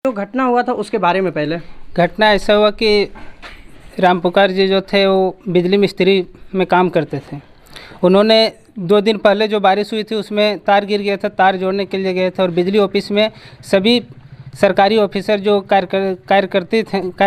जो घटना हुआ था उसके बारे में पहले घटना ऐसा हुआ कि राम पुकार जी जो थे वो बिजली मिस्त्री में काम करते थे। उन्होंने 2 दिन पहले जो बारिश हुई थी उसमें तार गिर गया था, तार जोड़ने के लिए गए थे और बिजली ऑफिस में सभी सरकारी ऑफिसर जो कार्य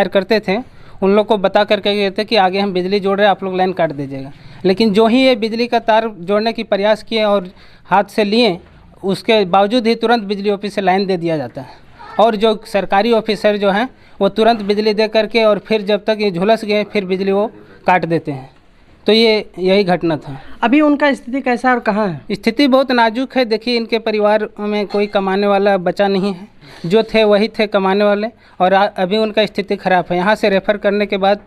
करते थे उन लोग को बता करके गए थे कि आगे हम बिजली जोड़ रहे हैं, आप लोग लाइन काट दीजिएगा। लेकिन जो ही ये बिजली का तार जोड़ने की प्रयास किए और हाथ से लिए, उसके बावजूद ही तुरंत बिजली ऑफिस से लाइन दे दिया जाता है और जो सरकारी ऑफिसर जो हैं वो तुरंत बिजली दे करके और फिर जब तक ये झुलस गए फिर बिजली वो काट देते हैं। तो यही घटना था। अभी उनका स्थिति कैसा है और कहाँ है? स्थिति बहुत नाजुक है। देखिए, इनके परिवार में कोई कमाने वाला बचा नहीं है, जो थे वही थे कमाने वाले और अभी उनका स्थिति ख़राब है। यहाँ से रेफ़र करने के बाद,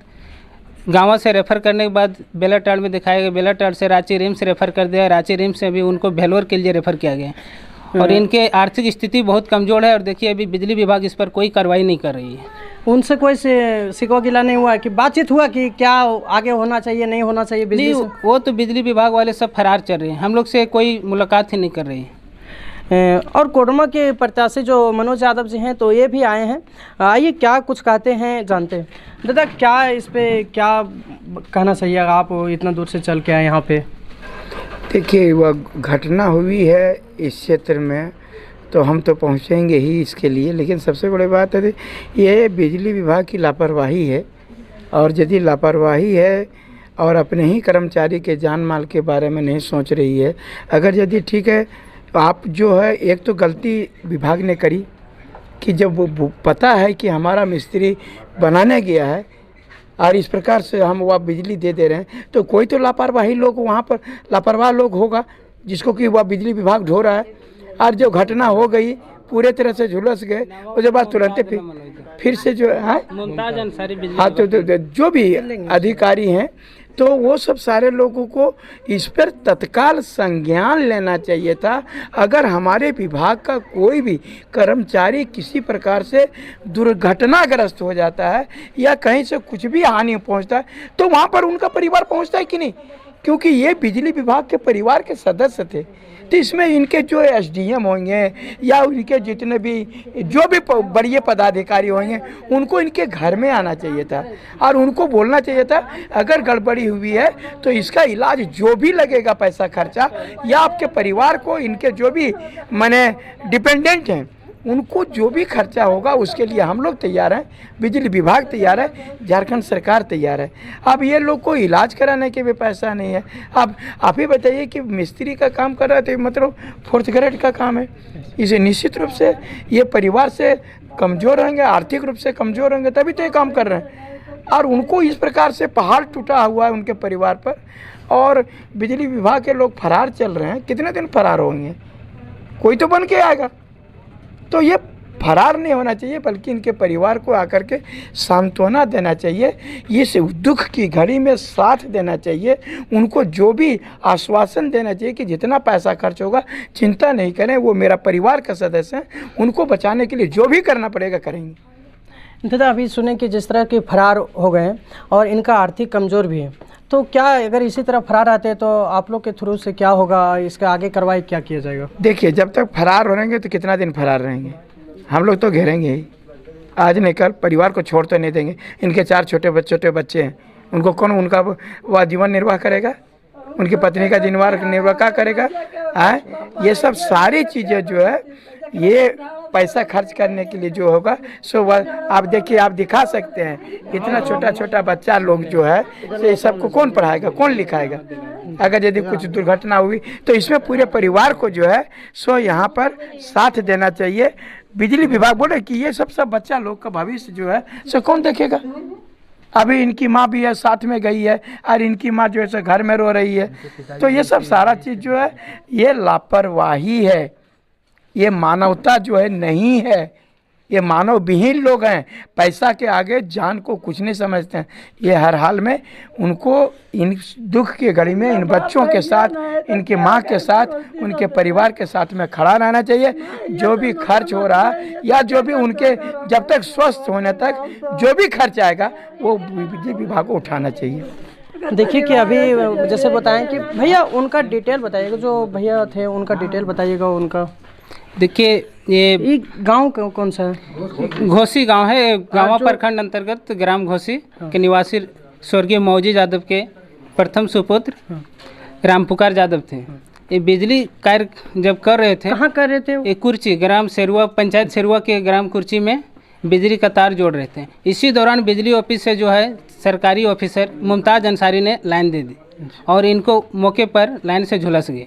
गाँव से रेफ़र करने के बाद बेलाटाड़ में दिखाया गया, बेलाटाड़ से रांची रिम्स रेफ़र कर दिया, रांची रिम्स से अभी उनको भेलोर के लिए रेफ़र किया गया और इनके आर्थिक स्थिति बहुत कमज़ोर है। और देखिए, अभी बिजली विभाग इस पर कोई कार्रवाई नहीं कर रही है। उनसे कोई शिकवा गिला नहीं हुआ कि बातचीत हुआ कि क्या आगे होना चाहिए नहीं होना चाहिए बिजली नहीं, वो तो बिजली विभाग वाले सब फरार चल रहे हैं, हम लोग से कोई मुलाकात ही नहीं कर रही है। और कोडरमा के प्रत्याशी जो मनोज यादव जी हैं तो ये भी आए हैं, आइए क्या कुछ कहते हैं जानते हैं। दादा, क्या इस पे क्या कहना चाहिए? आप इतना दूर से चल के आए यहाँ पे। देखिए, वह घटना हुई है इस क्षेत्र में तो हम तो पहुँचेंगे ही इसके लिए, लेकिन सबसे बड़ी बात है ये बिजली विभाग की लापरवाही है। और यदि लापरवाही है और अपने ही कर्मचारी के जान माल के बारे में नहीं सोच रही है, अगर यदि ठीक है तो आप जो है, एक तो गलती विभाग ने करी कि जब वो पता है कि हमारा मिस्त्री बनाने गया है और इस प्रकार से हम वह बिजली दे रहे हैं, तो कोई तो लापरवाही लोग वहाँ पर लापरवाह लोग होगा जिसको कि वह बिजली विभाग ढो रहा है। और जो घटना हो गई पूरे तरह से झुलस गए, उसके बाद तुरंत फिर से जो है मुमताज अंसारी बिजली हाँ, तो जो भी अधिकारी हैं तो वो सब सारे लोगों को इस पर तत्काल संज्ञान लेना चाहिए था। अगर हमारे विभाग का कोई भी कर्मचारी किसी प्रकार से दुर्घटनाग्रस्त हो जाता है या कहीं से कुछ भी हानि पहुंचता है तो वहाँ पर उनका परिवार पहुंचता है कि नहीं, क्योंकि ये बिजली विभाग के परिवार के सदस्य थे। तो इसमें इनके जो एसडीएम होंगे या इनके जितने भी जो भी बड़े पदाधिकारी होंगे उनको इनके घर में आना चाहिए था और उनको बोलना चाहिए था अगर गड़बड़ी हुई है तो इसका इलाज जो भी लगेगा पैसा खर्चा, या आपके परिवार को इनके जो भी माने डिपेंडेंट हैं उनको जो भी खर्चा होगा उसके लिए हम लोग तैयार हैं, बिजली विभाग तैयार है, झारखंड सरकार तैयार है। अब ये लोग को इलाज कराने के भी पैसा नहीं है। अब आप ही बताइए कि मिस्त्री का काम कर रहा है तो मतलब 4th ग्रेड का काम है। इसे निश्चित रूप से ये परिवार से कमज़ोर रहेंगे, आर्थिक रूप से कमज़ोर रहेंगे तभी तो ये काम कर रहे हैं। और उनको इस प्रकार से पहाड़ टूटा हुआ है उनके परिवार पर और बिजली विभाग के लोग फरार चल रहे हैं। कितने दिन फरार होंगे? कोई तो बन के आएगा। तो ये फरार नहीं होना चाहिए बल्कि इनके परिवार को आकर के सांत्वना देना चाहिए, इस दुख की घड़ी में साथ देना चाहिए, उनको जो भी आश्वासन देना चाहिए कि जितना पैसा खर्च होगा चिंता नहीं करें, वो मेरा परिवार का सदस्य हैं, उनको बचाने के लिए जो भी करना पड़ेगा करेंगे। दादा, अभी सुने कि जिस तरह के फरार हो गए और इनका आर्थिक कमज़ोर भी है, तो क्या अगर इसी तरह फरार आते हैं तो आप लोग के थ्रू से क्या होगा, इसका आगे कार्रवाई क्या किया जाएगा? देखिए, जब तक फरार हो रहेंगे तो कितना दिन फरार रहेंगे, हम लोग तो घेरेंगे ही, आज नहीं कल परिवार को छोड़ तो नहीं देंगे। इनके 4 छोटे बच्चे हैं, उनको कौन उनका वह जीवन निर्वाह करेगा? उनकी पत्नी का निर्वाह क्या करेगा? ये सब सारी चीज़ें जो है ये पैसा खर्च करने के लिए जो होगा सो वह आप देखिए, आप दिखा सकते हैं इतना छोटा बच्चा लोग जो है ये सबको कौन पढ़ाएगा, कौन लिखाएगा? अगर यदि कुछ दुर्घटना हुई तो इसमें पूरे परिवार को जो है सो यहाँ पर साथ देना चाहिए। बिजली विभाग बोले कि ये सब बच्चा लोग का भविष्य जो है सो कौन देखेगा? अभी इनकी माँ भी है साथ में गई है और इनकी माँ जो है घर में रो रही है। तो ये सब सारा चीज़ जो है ये लापरवाही है, ये मानवता जो है नहीं है, ये मानव विहीन लोग हैं, पैसा के आगे जान को कुछ नहीं समझते हैं। ये हर हाल में उनको इन दुख की घड़ी में इन बच्चों के साथ, इनकी माँ के साथ, उनके परिवार के साथ में खड़ा रहना चाहिए। जो भी खर्च हो रहा है या जो भी उनके जब तक स्वस्थ होने तक जो भी खर्च आएगा वो बिजली विभाग को उठाना चाहिए। देखिए कि अभी जैसे बताएं कि भैया उनका डिटेल बताइएगा, जो भैया थे उनका डिटेल बताइएगा उनका। देखिए ये गांव कौन सा है? घोसी गांव है, गांवा प्रखंड अंतर्गत ग्राम घोसी के निवासी स्वर्गीय मौजी यादव के प्रथम सुपुत्र रामपुकार यादव थे। ये बिजली कार्य जब कर रहे थे, कहाँ कर रहे थे? ये कुर्ची ग्राम सेरुआ, पंचायत सेरुआ के ग्राम कुर्ची में बिजली का तार जोड़ रहे थे। इसी दौरान बिजली ऑफिस से जो है सरकारी ऑफिसर मुमताज़ अंसारी ने लाइन दे दी और इनको मौके पर लाइन से झुलस गए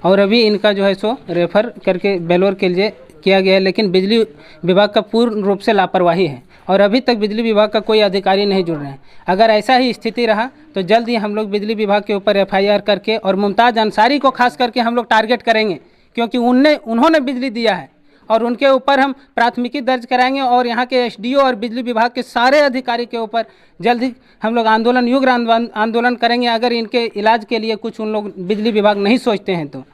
और अभी इनका जो है सो रेफर करके बेलोर के लिए किया गया है। लेकिन बिजली विभाग का पूर्ण रूप से लापरवाही है और अभी तक बिजली विभाग का कोई अधिकारी नहीं जुड़ रहे हैं। अगर ऐसा ही स्थिति रहा तो जल्द ही हम लोग बिजली विभाग के ऊपर FIR करके और मुमताज़ अंसारी को खास करके हम लोग टारगेट करेंगे, क्योंकि उन्होंने बिजली दिया है और उनके ऊपर हम प्राथमिकी दर्ज कराएंगे और यहाँ के SDO और बिजली विभाग के सारे अधिकारी के ऊपर जल्द ही हम लोग आंदोलन करेंगे, अगर इनके इलाज के लिए कुछ उन लोग बिजली विभाग नहीं सोचते हैं तो।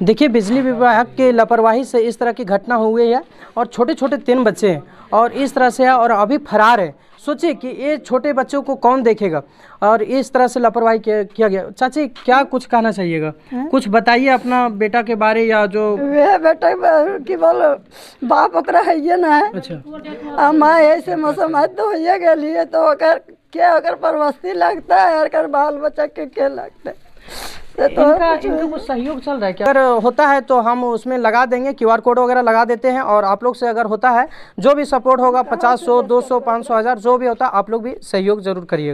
देखिए, बिजली विभाग के लापरवाही से इस तरह की घटना हुई है और छोटे छोटे 3 बच्चे हैं और इस तरह से है और अभी फरार है। सोचिए कि ये छोटे बच्चों को कौन देखेगा और इस तरह से लापरवाही किया गया। चाची, क्या कुछ कहना चाहिएगा? कुछ बताइए अपना बेटा के बारे, या जो वे बेटा की बोलो बाप ओकरा है ये ना है। अच्छा, माँ ऐसे मौसम आज तो होइए गई है तो अगर क्या अगर परवस्ती लगता है अगर बाल बच्चा के लगता है तो इनका कुछ सहयोग चल रहा है क्या? अगर होता है तो हम उसमें लगा देंगे, QR कोड वगैरह लगा देते हैं और आप लोग से अगर होता है जो भी सपोर्ट होगा 50, 100, 200, 500, 1000 जो भी होता है आप लोग भी सहयोग जरूर करिएगा।